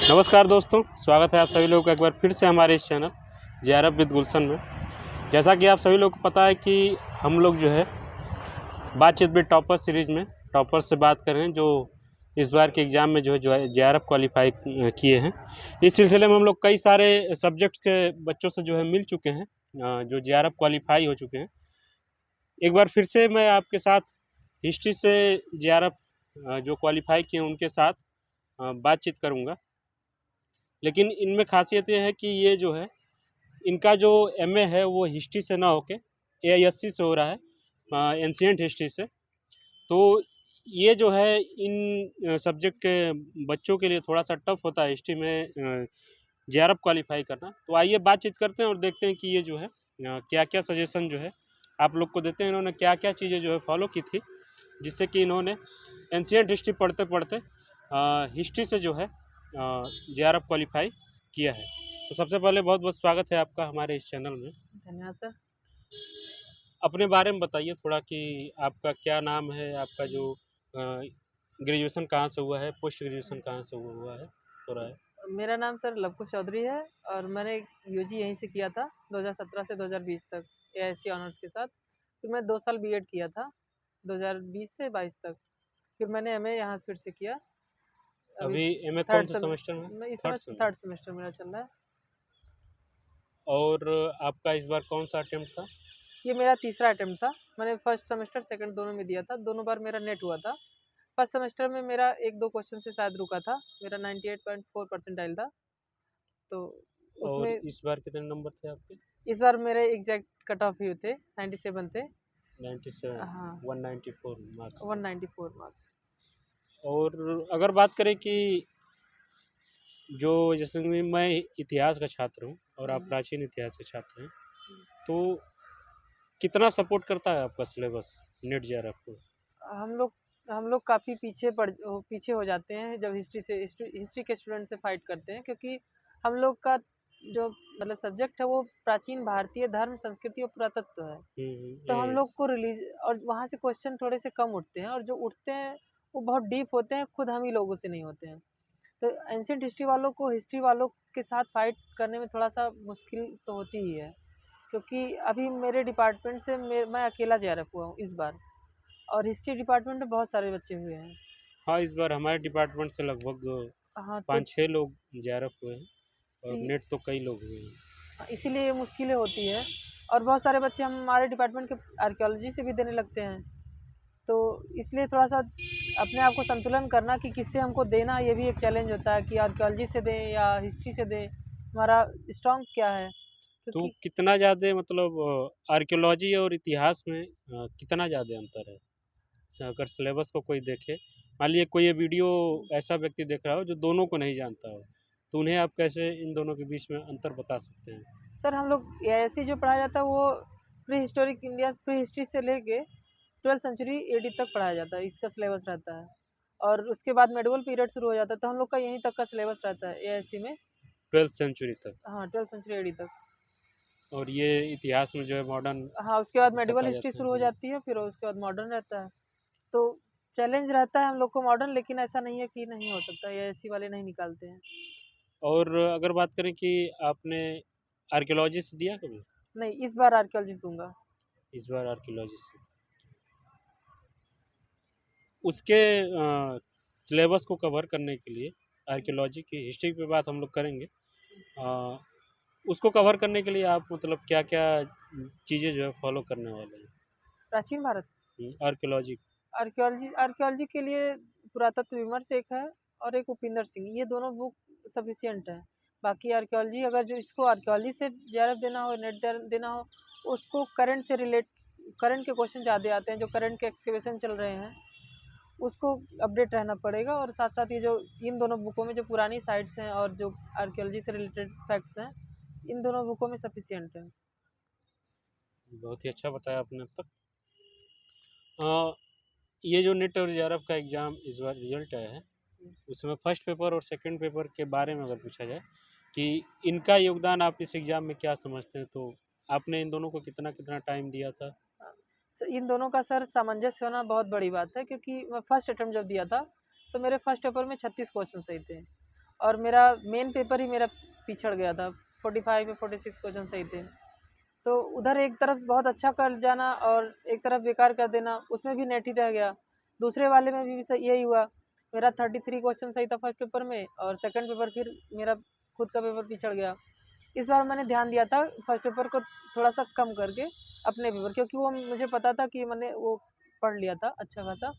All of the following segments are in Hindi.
नमस्कार दोस्तों, स्वागत है आप सभी लोगों का एक बार फिर से हमारे इस चैनल जेआरएफ विद गुलशन में। जैसा कि आप सभी लोग को पता है कि हम लोग जो है बातचीत विद टॉपर सीरीज़ में टॉपर से बात कर रहे हैं, जो इस बार के एग्ज़ाम में जो है जेआरएफ क्वालिफाई किए हैं। इस सिलसिले में हम लोग कई सारे सब्जेक्ट के बच्चों से जो है मिल चुके हैं, जो जेआरएफ क्वालिफाई हो चुके हैं। एक बार फिर से मैं आपके साथ हिस्ट्री से जेआरएफ जो क्वालिफाई किए हैं उनके साथ बातचीत करूँगा। लेकिन इनमें खासियत ये है कि ये जो है इनका जो एमए है वो हिस्ट्री से ना होके एआईएससी से हो रहा है, एंशिएंट हिस्ट्री से। तो ये जो है इन सब्जेक्ट के बच्चों के लिए थोड़ा सा टफ होता है हिस्ट्री में जेआरएफ क्वालिफाई करना। तो आइए बातचीत करते हैं और देखते हैं कि ये जो है क्या क्या सजेशन जो है आप लोग को देते हैं, इन्होंने क्या क्या चीज़ें जो है फॉलो की थी जिससे कि इन्होंने एंशिएंट हिस्ट्री पढ़ते पढ़ते हिस्ट्री से जो है जेआरएफ क्वालिफाई किया है। तो सबसे पहले बहुत बहुत स्वागत है आपका हमारे इस चैनल में। धन्यवाद सर। अपने बारे में बताइए थोड़ा कि आपका क्या नाम है, आपका जो ग्रेजुएशन कहाँ से हुआ है, पोस्ट ग्रेजुएशन कहाँ से हुआ है हो रहा है। मेरा नाम सर लवकुश चौधरी है और मैंने यूजी यहीं से किया था 2017 से 2020 तक एआईएससी ऑनर्स के साथ। फिर मैं 2 साल बीएड किया था 2020 से 22 तक। फिर मैंने एमए यहाँ फिर से किया। अभी एमए कौन थर्ड से सेमेस्टर में? मैं इस समय थर्ड सेमेस्टर मेरा चल रहा है। और आपका इस बार कौन सा अटेम्प्ट था? ये मेरा तीसरा अटेम्प्ट था। मैंने फर्स्ट सेमेस्टर सेकंड दोनों में दिया था, दोनों बार मेरा नेट हुआ था। फर्स्ट सेमेस्टर में मेरा 1-2 क्वेश्चन से शायद रुका था, मेरा 98.4 परसेंटाइल था। तो और उसमें इस बार कितने नंबर थे आपके? इस बार मेरे एग्जैक्ट कट ऑफ ही थे, 97 थे। 97, हाँ, 194 मार्क्स थे। 194 मार्क्स। और अगर बात करें कि जो जैसे कि मैं इतिहास का छात्र हूँ और आप प्राचीन इतिहास के छात्र हैं, तो कितना सपोर्ट करता है आपका सिलेबस नेट जेआरएफ को? हम लोग काफ़ी पीछे हो जाते हैं जब हिस्ट्री के स्टूडेंट से फाइट करते हैं, क्योंकि हम लोग का जो मतलब सब्जेक्ट है वो प्राचीन भारतीय धर्म, संस्कृति और पुरातत्व है। तो हम लोग यस। को रिलीज और वहाँ से क्वेश्चन थोड़े से कम उठते हैं, और जो उठते हैं वो बहुत डीप होते हैं, खुद हम ही लोगों से नहीं होते हैं। तो एंशिएंट हिस्ट्री वालों को हिस्ट्री वालों के साथ फाइट करने में थोड़ा सा मुश्किल तो होती ही है, क्योंकि अभी मेरे डिपार्टमेंट से मैं अकेला जेआरएफ हुआ हूँ इस बार, और हिस्ट्री डिपार्टमेंट में बहुत सारे बच्चे हुए हैं। हाँ, इस बार हमारे डिपार्टमेंट से लगभग हाँ, तो 5-6 लोग जेआरएफ हुए हैं और ती- नेट तो कई लोग हुए हैं। इसीलिए ये मुश्किलें होती है। और बहुत सारे बच्चे हमारे डिपार्टमेंट के आर्कियोलॉजी से भी देने लगते हैं, तो इसलिए थोड़ा सा अपने आप को संतुलन करना कि किससे हमको देना, ये भी एक चैलेंज होता है कि आर्कियोलॉजी से दें या हिस्ट्री से दें, हमारा स्ट्रॉन्ग क्या है, तो क्योंकि कितना ज़्यादा मतलब आर्कियोलॉजी और इतिहास में कितना ज़्यादा अंतर है? अगर सिलेबस को कोई देखे, मान लीजिए कोई ये वीडियो ऐसा व्यक्ति देख रहा हो जो दोनों को नहीं जानता हो, तो उन्हें आप कैसे इन दोनों के बीच में अंतर बता सकते हैं? सर हम लोग एआईएससी जो पढ़ाया जाता है वो pre historic India, pre history से लेके 12th सेंचुरी एडी तक पढ़ाया जाता है, इसका सिलेबस रहता है। और उसके बाद मेडिवल पीरियड शुरू हो जाता है, तो हम लोग का यहीं तक का सिलेबस रहता है एआईएससी में। 12th सेंचुरी तक। हाँ, 12th सेंचुरी एडी तक। और ये इतिहास में जो है मॉडर्न हाँ, उसके बाद तक मेडिवल आ हिस्ट्री जाते शुरू हो हैं। जाती है, फिर उसके बाद मॉडर्न रहता है। तो चैलेंज रहता है हम लोग को मॉडर्न, लेकिन ऐसा नहीं है कि नहीं हो सकता, एआईएससी वाले नहीं निकालते हैं। और अगर बात करें कि आपने आर्कियोलॉजी से दिया कभी? नहीं, इस बार आर्कियोलॉजी दूंगा। इस बार आर्कियोलॉजी से उसके सिलेबस को कवर करने के लिए आर्कियोलॉजी की हिस्ट्री पे बात हम लोग करेंगे। अ, उसको कवर करने के लिए आप मतलब क्या-क्या चीज़ें जो है फॉलो करने वाले हैं? प्राचीन भारत आर्कियोलॉजी। आर्कियोलॉजी आर्कियोलॉजी के लिए पुरातत्व विमर्श एक है, और एक उपिंदर सिंह, ये दोनों बुक सफिशियंट है। बाकी आर्कियोलॉजी, अगर जो इसको आर्कियोलॉजी से जेआरएफ देना हो, नेट देना हो, उसको करंट से रिलेट, करंट के क्वेश्चन ज़्यादा आते हैं, जो करंट के एक्सकेवेशन चल रहे हैं उसको अपडेट रहना पड़ेगा। और साथ साथ ये जो इन दोनों बुकों में जो पुरानी साइट्स हैं और जो आर्कियोलॉजी से रिलेटेड फैक्ट्स हैं, इन दोनों बुकों में सफिशियंट है। बहुत ही अच्छा बताया आपने अब तक। अ, ये जो नेट और जेआरएफ का एग्ज़ाम इस बार रिजल्ट आया है, उसमें फर्स्ट पेपर और सेकंड पेपर के बारे में अगर पूछा जाए कि इनका योगदान आप इस एग्ज़ाम में क्या समझते हैं, तो आपने इन दोनों को कितना-कितना टाइम दिया था? इन दोनों का सर सामंजस्य होना बहुत बड़ी बात है, क्योंकि मैं फर्स्ट अटेम्प्ट जब दिया था तो मेरे फर्स्ट पेपर में 36 क्वेश्चन सही थे, और मेरा मेन पेपर ही मेरा पिछड़ गया था, 45 में 46 क्वेश्चन सही थे। तो उधर एक तरफ बहुत अच्छा कर जाना और एक तरफ बेकार कर देना, उसमें भी नेट ही रह गया। दूसरे वाले में भी यही हुआ, मेरा 33 क्वेश्चन सही था फर्स्ट पेपर में और सेकंड पेपर फिर मेरा खुद का पेपर पिछड़ गया। इस बार मैंने ध्यान दिया था फर्स्ट पेपर को थोड़ा सा कम करके अपने पेपर, क्योंकि वो मुझे पता था कि मैंने वो पढ़ लिया था अच्छा खासा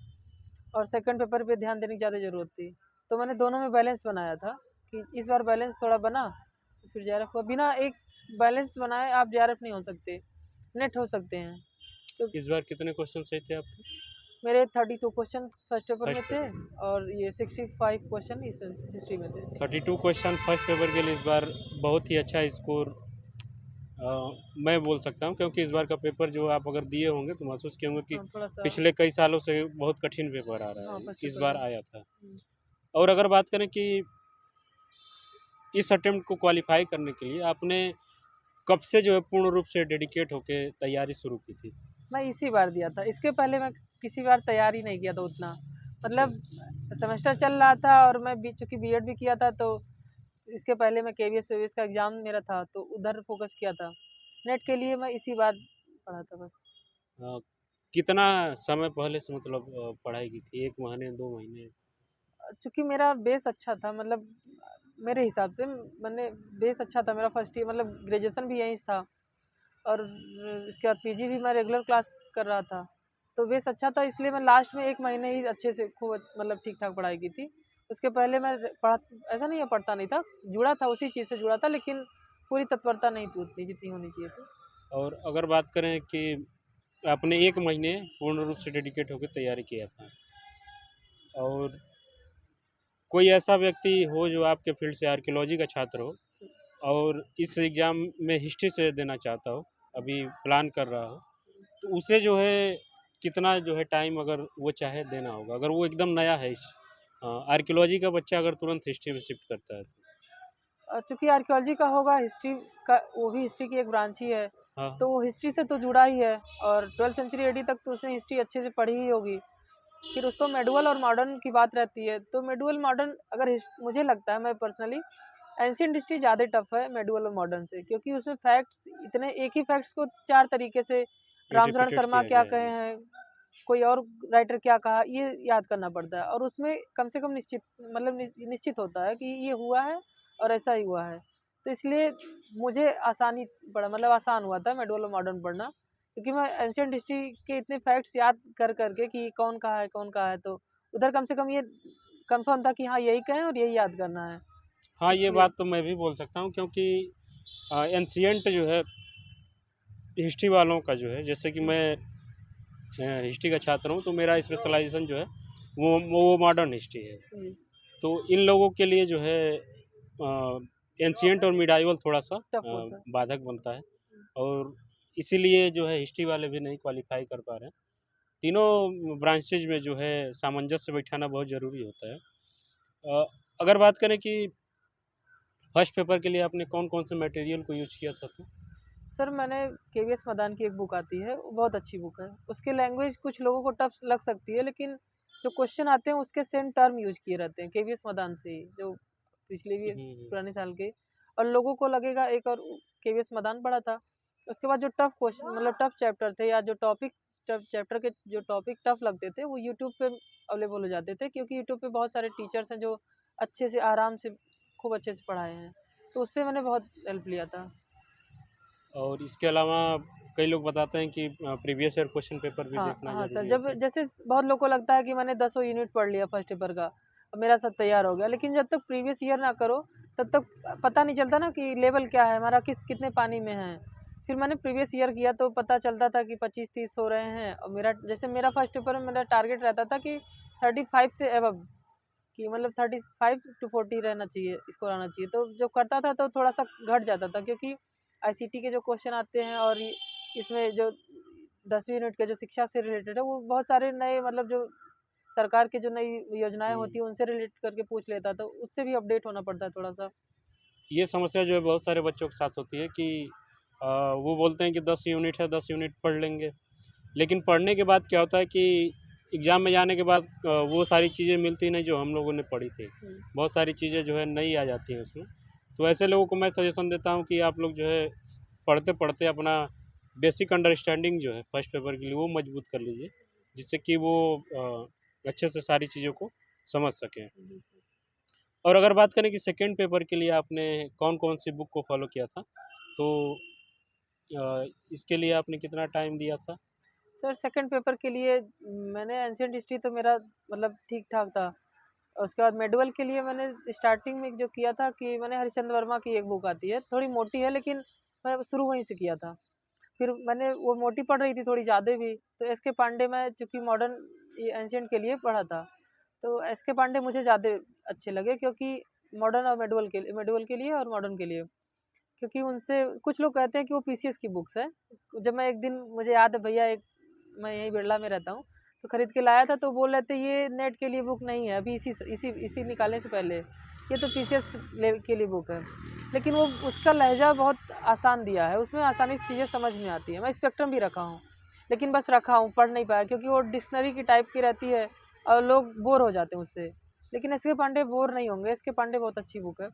और सेकंड पेपर पे ध्यान देने की ज़्यादा ज़रूरत थी। तो मैंने दोनों में बैलेंस बनाया था कि इस बार बैलेंस थोड़ा बना तो फिर JRF हुआ। बिना एक बैलेंस बनाए आप JRF नहीं हो सकते, नेट हो सकते हैं। तो इस बार कितने क्वेश्चन सही थे आपके? मेरे 32 क्वेश्चन फर्स्ट पेपर में फर्स्ट थे पेपर और ये 65 क्वेश्चन इस हिस्ट्री में थे। 32 क्वेश्चन फर्स्ट पेपर के लिए इस बार बहुत ही अच्छा स्कोर मैं बोल सकता हूँ, क्योंकि इस बार का पेपर जो आप अगर दिए होंगे तो महसूस किए होंगे कि हाँ, थोड़ा सा पिछले कई सालों से बहुत कठिन पेपर आ रहा हाँ है, फर्स्ट इस पेपर बार में। आया था। और अगर बात करें कि इस अटेम्प्ट को क्वालिफाई करने के लिए आपने कब से जो है पूर्ण रूप से डेडिकेट होके तैयारी शुरू की थी? मैं इसी बार दिया था, इसके पहले मैं किसी बार तैयारी नहीं किया था उतना। मतलब सेमेस्टर चल रहा था और मैं चूँकि बीएड भी किया था, तो इसके पहले मैं KVS वेवीएस का एग्ज़ाम मेरा था तो उधर फोकस किया था। नेट के लिए मैं इसी बार पढ़ा था बस। अ, कितना समय पहले से मतलब पढ़ाई की थी? 1 महीने, 2 महीने? चूँकि मेरा बेस अच्छा था, मतलब मेरे हिसाब से मैंने बेस अच्छा था मेरा फर्स्ट ईयर, मतलब ग्रेजुएशन भी यहीं से था और इसके बाद पीजी भी मैं रेगुलर क्लास कर रहा था। तो बेस अच्छा था, इसलिए मैं लास्ट में 1 महीने ही अच्छे से खूब मतलब ठीक-ठाक पढ़ाई की थी। उसके पहले मैं पढ़ा, ऐसा नहीं है पढ़ता नहीं था, जुड़ा था, उसी चीज़ से जुड़ा था, लेकिन पूरी तत्परता नहीं थी उतनी जितनी होनी चाहिए थी। और अगर बात करें कि आपने 1 महीने पूर्ण रूप से डेडिकेट होकर तैयारी किया था, और कोई ऐसा व्यक्ति हो जो आपके फील्ड से आर्कियोलॉजी का छात्र हो और इस एग्ज़ाम में हिस्ट्री से देना चाहता हो, अभी प्लान कर रहा हो, तो उसे जो है कितना जो है टाइम अगर वो चाहे देना होगा? अगर वो एकदम नया है इस आर्कियोलॉजी का बच्चा अगर तुरंत हिस्ट्री में शिफ्ट करता है तो? चूँकि आर्कियोलॉजी का होगा, हिस्ट्री का वो भी हिस्ट्री की एक ब्रांच ही है, हाँ, तो वो हिस्ट्री से तो जुड़ा ही है और 12th सेंचुरी AD तक तो उसने हिस्ट्री अच्छे से पढ़ी ही होगी। फिर उसको मेडुअल और मॉडर्न की बात रहती है, तो मेडुअल मॉडर्न अगर मुझे लगता है, मैं पर्सनली एंशिएंट हिस्ट्री ज़्यादा टफ है मेडुअल और मॉडर्न से, क्योंकि उसमें फैक्ट्स इतने, एक ही फैक्ट्स को 4 तरीके से रामचरण रिपीटेड शर्मा किया क्या गया कहे है। हैं, कोई और राइटर क्या कहा, ये याद करना पड़ता है और उसमें कम से कम निश्चित, मतलब निश्चित होता है कि ये हुआ है और ऐसा ही हुआ है। तो इसलिए मुझे आसानी पड़ा, मतलब आसान हुआ था मेडुअल और मॉडर्न पढ़ना, क्योंकि मैं एंशिएंट हिस्ट्री के इतने फैक्ट्स याद कर करके कि कौन कहा है कौन कहा है, तो उधर कम से कम ये कंफर्म था कि हाँ यही कहें और यही याद करना है, हाँ, ये इसलिए। बात तो मैं भी बोल सकता हूँ, क्योंकि एंशिएंट जो है हिस्ट्री वालों का जो है, जैसे कि मैं हिस्ट्री का छात्र हूँ, तो मेरा स्पेशलाइजेशन जो है वो मॉडर्न हिस्ट्री है। जी, तो इन लोगों के लिए जो है एंशिएंट और मिडाइवल थोड़ा सा टफ होता है। बाधक बनता है, और इसीलिए जो है हिस्ट्री वाले भी नहीं क्वालिफाई कर पा रहे हैं। तीनों ब्रांचेज में जो है सामंजस्य बैठाना बहुत ज़रूरी होता है। अगर बात करें कि फर्स्ट पेपर के लिए आपने कौन-कौन से मटेरियल को यूज़ किया था तो? सर मैंने KVS मदान की एक बुक आती है, वो बहुत अच्छी बुक है। उसकी लैंग्वेज कुछ लोगों को टफ लग सकती है, लेकिन जो क्वेश्चन आते हैं उसके सेम टर्म यूज किए रहते हैं KVS मदान से ही, जो पिछले भी हुँ, पुराने साल के, और लोगों को लगेगा एक और KVS मदान पढ़ा था। उसके बाद जो टफ क्वेश्चन, मतलब टफ चैप्टर थे या जो टॉपिक, टफ चैप्टर के जो टॉपिक टफ लगते थे, वो यूट्यूब पे अवेलेबल हो जाते थे, क्योंकि यूट्यूब पे बहुत सारे टीचर्स हैं जो अच्छे से आराम से खूब अच्छे से पढ़ाए हैं, तो उससे मैंने बहुत हेल्प लिया था। और इसके अलावा कई लोग बताते हैं कि प्रीवियस ईयर क्वेश्चन पेपर भी हाँ, देखना हाँ सर, ज़रूरी जब होता है। जैसे बहुत लोगों को लगता है कि मैंने 10 यूनिट पढ़ लिया फर्स्ट पेपर का, अब मेरा सब तैयार हो गया, लेकिन जब तक प्रीवियस ईयर ना करो, तब तक पता नहीं चलता ना कि लेवल क्या है हमारा, कितने पानी में है। फिर मैंने प्रीवियस ईयर किया तो पता चलता था कि 25-30 हो रहे हैं, और मेरा फर्स्ट पेपर में मेरा टारगेट रहता था कि 35 से एबव, कि मतलब 35 to 40 रहना चाहिए, स्कोर आना चाहिए। तो जो करता था तो थोड़ा सा घट जाता था, क्योंकि ICT के जो क्वेश्चन आते हैं और इसमें जो 10वीं यूनिट के जो शिक्षा से रिलेटेड है, वो बहुत सारे नए, मतलब जो सरकार की जो नई योजनाएं हुँ। होती हैं उनसे रिलेट करके पूछ लेता, तो उससे भी अपडेट होना पड़ता है थोड़ा सा। ये समस्या जो है बहुत सारे बच्चों के साथ होती है कि वो बोलते हैं कि 10 यूनिट है, 10 यूनिट पढ़ लेंगे। लेकिन पढ़ने के बाद क्या होता है कि एग्ज़ाम में जाने के बाद वो सारी चीज़ें मिलती नहीं जो हम लोगों ने पढ़ी थी। बहुत सारी चीज़ें जो है नई आ जाती हैं उसमें। तो ऐसे लोगों को मैं सजेशन देता हूँ कि आप लोग जो है पढ़ते-पढ़ते अपना बेसिक अंडरस्टैंडिंग जो है फर्स्ट पेपर के लिए वो मजबूत कर लीजिए, जिससे कि वो अच्छे से सारी चीज़ों को समझ सकें। और अगर बात करें कि सेकंड पेपर के लिए आपने कौन-कौन सी बुक को फ़ॉलो किया था, तो इसके लिए आपने कितना टाइम दिया था? सर सेकंड पेपर के लिए मैंने एंशिएंट हिस्ट्री तो मेरा मतलब ठीक-ठाक था। उसके बाद मेडुअल के लिए मैंने स्टार्टिंग में जो किया था कि मैंने हरिश्चंद्र वर्मा की एक बुक आती है, थोड़ी मोटी है लेकिन मैं शुरू वहीं से किया था। फिर मैंने वो मोटी पढ़ रही थी थोड़ी ज़्यादा भी, तो एस के पांडे मैं चूँकि मॉडर्न ये एंशिएंट के लिए पढ़ा था, तो एस के पांडे मुझे ज़्यादा अच्छे लगे क्योंकि मॉडर्न और मेडुअल के लिए और मॉडर्न के लिए। क्योंकि उनसे कुछ लोग कहते हैं कि वो पीसीएस की बुक्स है। जब मैं एक दिन मुझे याद है भैया एक मैं यहीं बिरला में रहता हूँ, तो खरीद के लाया था तो बोल रहे थे ये नेट के लिए बुक नहीं है अभी इसी निकालने से पहले, ये तो पीसीएस के लिए बुक है। लेकिन वो उसका लहजा बहुत आसान दिया है, उसमें आसानी से चीज़ें समझ में आती है। मैं स्पेक्ट्रम भी रखा हूँ, लेकिन बस रखा हूँ, पढ़ नहीं पाया क्योंकि वो डिक्शनरी की टाइप की रहती है और लोग बोर हो जाते हैं उससे। लेकिन एस के पांडे बोर नहीं होंगे, एस के पांडे बहुत अच्छी बुक है।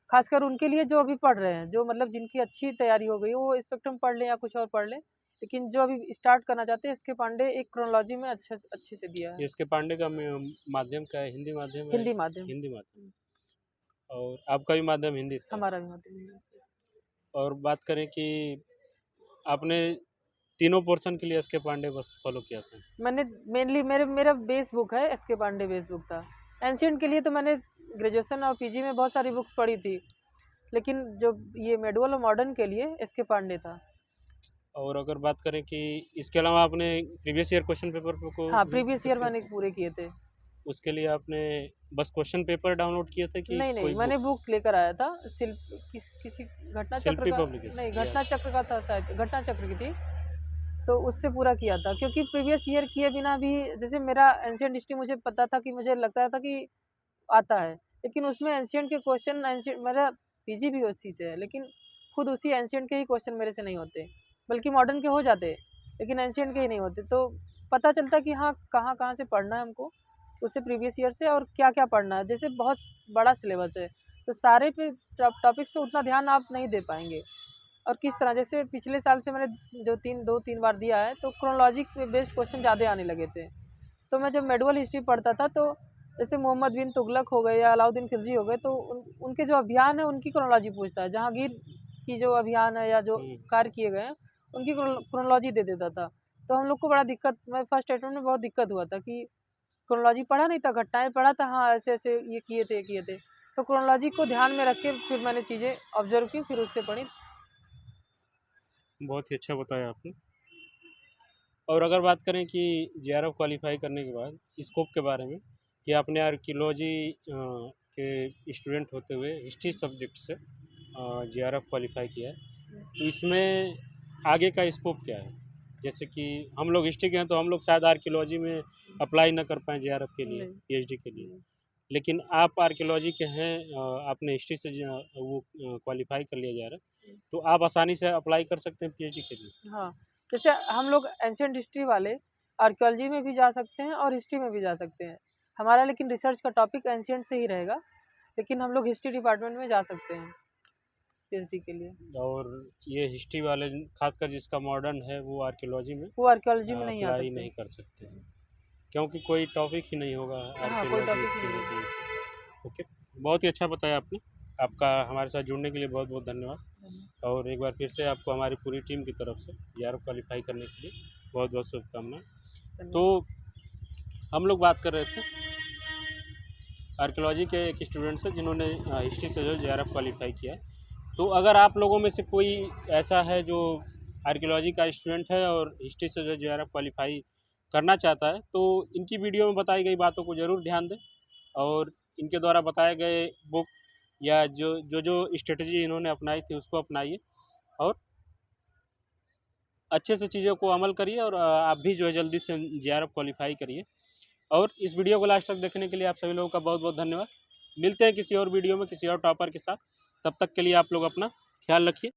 खासकर उनके लिए जो अभी पढ़ रहे हैं, जो मतलब जिनकी अच्छी तैयारी हो गई, वो स्पेक्ट्रम पढ़ लें या कुछ और पढ़ लें। लेकिन जो अभी स्टार्ट करना चाहते हैं, एस के पांडे एक क्रोनोलॉजी में अच्छे से दिया है। एस के पांडे का माध्यम क्या है? हिंदी माध्यम है? हिंदी माध्यम। हिंदी माध्यम। और आपका भी माध्यम हिंदी था? हमारा भी माध्यम हिंदी। और बात करें कि आपने तीनों पोर्शन के लिए एस के पांडे बस फॉलो किया था? मैंने मेनली मेरा बेस बुक है एस के पांडे बेस बुक था। एंशिएंट के लिए तो मैंने ग्रेजुएशन और पीजी में बहुत सारी बुक्स पढ़ी थी, लेकिन जो ये मेडुअल और मॉडर्न के लिए एस के पांडे था। और अगर बात करें कि इसके अलावा आपने प्रीवियस ईयर क्वेश्चन पेपर को हाँ, भी प्रीवियस ईयर इसके मैंने पूरे किए थे। उसके लिए आपने बस क्वेश्चन पेपर डाउनलोड किए थे कि नहीं, कोई मैंने बुक? बुक लेकर आया था। किसी घटना चक्र शिल्पी का पब्लिकेशन नहीं, या घटना चक्र का था शायद, घटना चक्र की थी, तो उससे पूरा किया था। क्योंकि प्रीवियस ईयर किए बिना भी जैसे मेरा एंशिएंट हिस्ट्री मुझे पता था कि मुझे लगता था कि आता है, लेकिन उसमें एंशिएंट के क्वेश्चन एंशिएंट मेरा पीजी भी उसी से है, लेकिन खुद उसी एंशिएंट के ही क्वेश्चन मेरे से नहीं होते, बल्कि मॉडर्न के हो जाते, लेकिन एंशिएंट के ही नहीं होते। तो पता चलता कि हाँ, कहाँ-कहाँ से पढ़ना है हमको, उससे प्रीवियस ईयर से और क्या-क्या पढ़ना है। जैसे बहुत बड़ा सिलेबस है, तो सारे पे टॉपिक्स पे उतना ध्यान आप नहीं दे पाएँगे। और किस तरह जैसे पिछले साल से मैंने जो 2-3 बार दिया है, तो क्रोनोलॉजी पे बेस्ड क्वेश्चन ज़्यादा आने लगे थे। तो मैं जब मेडुअल हिस्ट्री पढ़ता था, तो जैसे मोहम्मद बिन तुगलक हो गए या अलाउद्दीन खिलजी हो गए, तो उनके जो अभियान है उनकी क्रोनोलॉजी पूछता है। जहांगीर की जो अभियान है या जो कार्य किए गए हैं, उनकी क्रोनोलॉजी दे देता था। तो हम लोग को बड़ा दिक्कत, मैं फर्स्ट अटेम्प्ट में बहुत दिक्कत हुआ था कि क्रोनोलॉजी पढ़ा नहीं था, घटनाएँ पढ़ा था, हाँ, ऐसे-ऐसे ये किए थे। तो क्रोनोलॉजी को ध्यान में रख के फिर मैंने चीज़ें ऑब्ज़र्व की, फिर उससे पढ़ी। बहुत ही अच्छा बताया आपने। और अगर बात करें कि जेआरएफ क्वालिफाई करने के बाद स्कोप के बारे में, कि आपने आर्कियोलॉजी के स्टूडेंट होते हुए हिस्ट्री सब्जेक्ट से जेआरएफ क्वालिफाई किया है, तो इसमें आगे का स्कोप क्या है? जैसे कि हम लोग हिस्ट्री के हैं तो हम लोग शायद आर्कियोलॉजी में अप्लाई ना कर पाएँ जेआरएफ के लिए, नहीं। पीएचडी के लिए। लेकिन आप आर्कियोलॉजी के हैं, आपने हिस्ट्री से वो क्वालिफाई कर लिया जेआरएफ, तो आप आसानी से अप्लाई कर सकते हैं पीएचडी के लिए। हाँ, जैसे हम लोग एंशिएंट हिस्ट्री वाले आर्कियोलॉजी में भी जा सकते हैं और हिस्ट्री में भी जा सकते हैं। हमारा लेकिन रिसर्च का टॉपिक एंशिएंट से ही रहेगा, लेकिन हम लोग हिस्ट्री डिपार्टमेंट में जा सकते हैं पीएचडी के लिए। और ये हिस्ट्री वाले खासकर जिसका मॉडर्न है वो आर्कियोलॉजी में वो आर्कियोलॉजी में नहीं आ अप्लाई सकते। नहीं कर सकते हैं, क्योंकि कोई टॉपिक ही नहीं होगा हाँ, कोई आर्कियोलॉजी टॉपिक ही के नहीं है। लिए। ओके, बहुत ही अच्छा बताया आपने। आपका हमारे साथ जुड़ने के लिए बहुत बहुत धन्यवाद। और एक बार फिर से आपको हमारी पूरी टीम की तरफ से जेआरएफ क्वालिफाई करने के लिए बहुत बहुत शुभकामनाएं। तो हम लोग बात कर रहे थे आर्कियोलॉजी के एक स्टूडेंट से जिन्होंने हिस्ट्री से जो जेआरएफ क्वालिफाई किया है। तो अगर आप लोगों में से कोई ऐसा है जो आर्कियोलॉजी का स्टूडेंट है और हिस्ट्री से जो जेआरएफ क्वालिफाई करना चाहता है, तो इनकी वीडियो में बताई गई बातों को ज़रूर ध्यान दें और इनके द्वारा बताए गए बुक या जो स्ट्रेटजी इन्होंने अपनाई थी उसको अपनाइए और अच्छे से चीज़ों को अमल करिए और आप भी जो है जल्दी से जेआरएफ क्वालिफाई करिए। और इस वीडियो को लास्ट तक देखने के लिए आप सभी लोगों का बहुत बहुत धन्यवाद। मिलते हैं किसी और वीडियो में किसी और टॉपर के साथ। तब तक के लिए आप लोग अपना ख्याल रखिए।